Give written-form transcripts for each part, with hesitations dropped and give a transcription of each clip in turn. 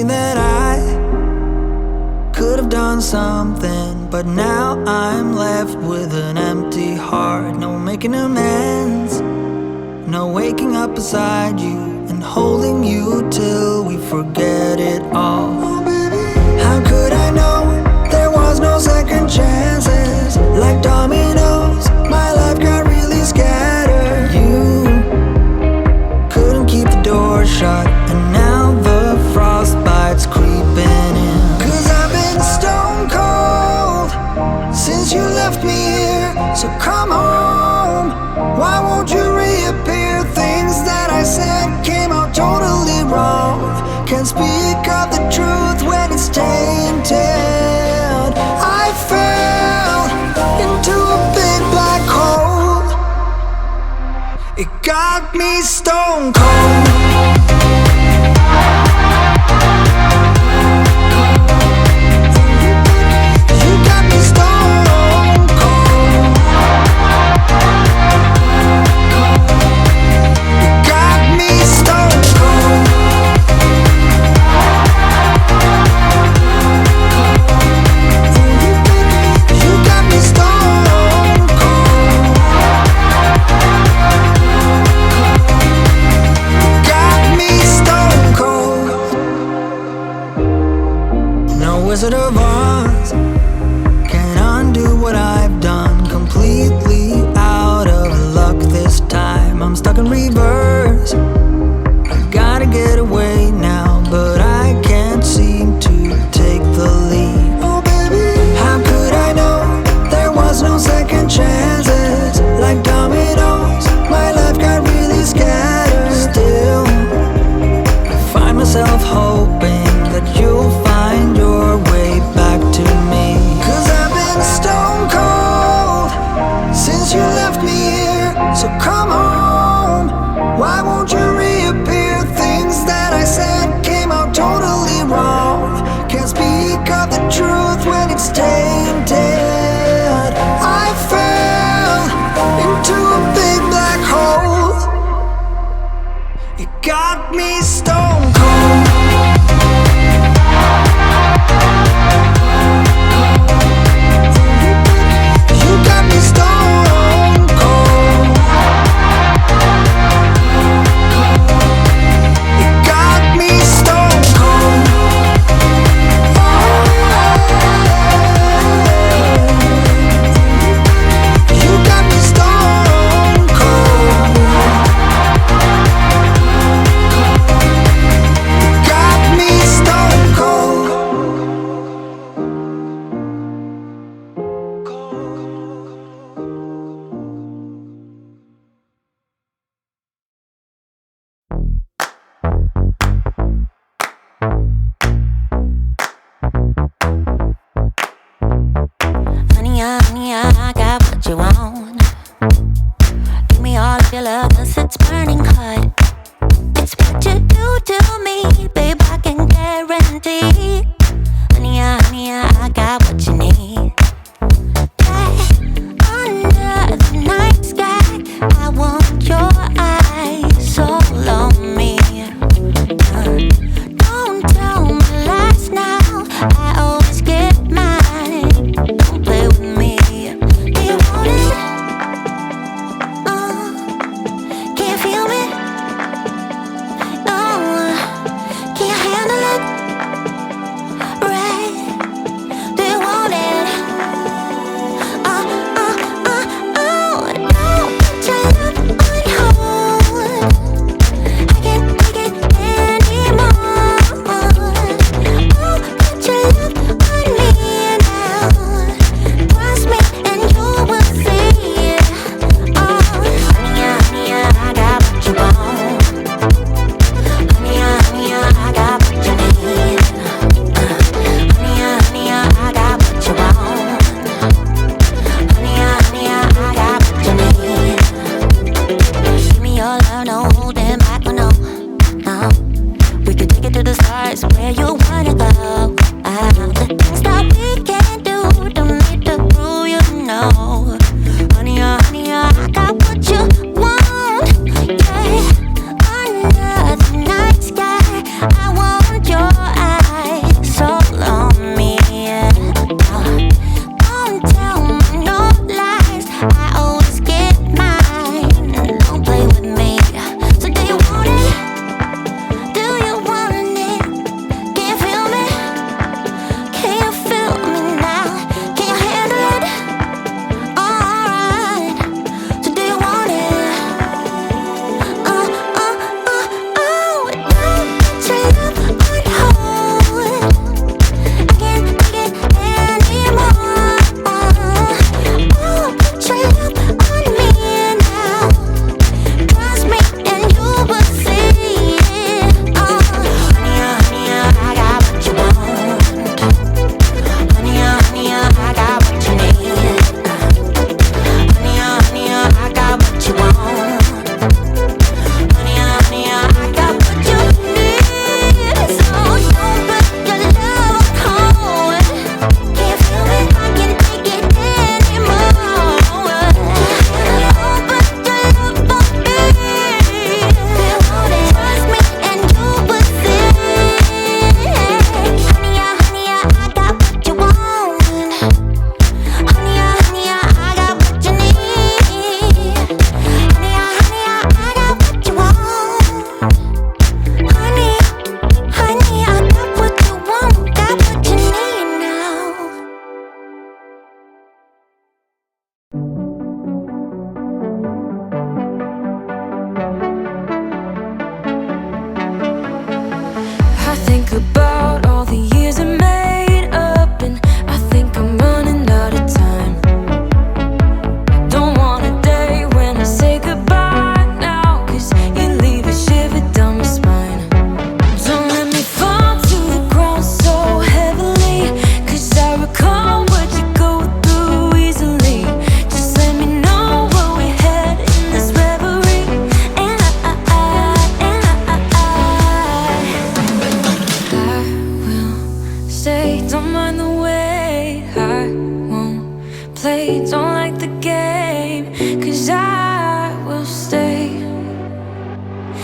thinking that I could have done something, but now I'm left with an empty heart. No making amends, no waking up beside you and holding you till we forget it all. How could I know there was no second chances? Like dominoes, my life got really scattered. You couldn't keep the door shut, and now the frostbite's creeping in. 'Cause I've been stone cold since you left me here. So come home, why won't you reappear? Things that I said came out totally wrong. Can't speak of the truth when it's tainted. I fell into a big black hole. It got me stone cold. You got me stone cold. You got me stone cold. You got me stone cold. Got me stone cold. No Wizard of Oz can undo what I've done. Completely out of luck this time. I'm stuck in reverse. I gotta get away now, but I can't seem to take the lead. Oh baby, how could I know there was no second chances? Like dominoes, my life got really scattered. Still, I find myself hoping that you'll find your way back to me. 'Cause I've been stone cold since you left me here. So come home, why won't you reappear? Things that I said came out totally wrong. Can't speak of the truth when it's tainted. I fell into a big black hole. It got me stone cold. You got me stone cold. You got me stone cold. You got me stone cold. Got me stone cold. Honey, honey, I got what you want. Give me all of your love, 'cause it's burning hot. It's what you do to me, babe, I can guarantee. Honey, honey, I got what you need. Yeah, under the night sky, I want your eyes all on me. Don't tell me lies now, I always get mine. Don't play with me. Do you want it?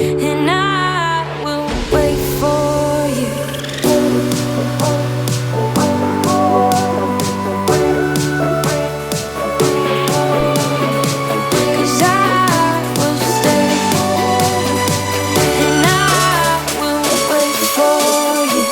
and I will wait for you. 'Cause I will stay, and I will wait for you.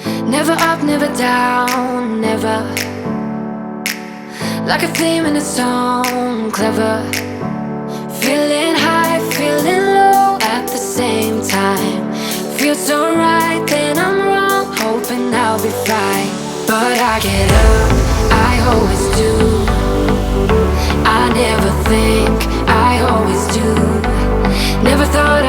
Never up, never down, never. Like a theme in a song, clever. Feeling high, feeling low at the same time. Feels so right, then I'm wrong, hoping I'll be fine. But I get up, I always do. I never think, I always do. Never thought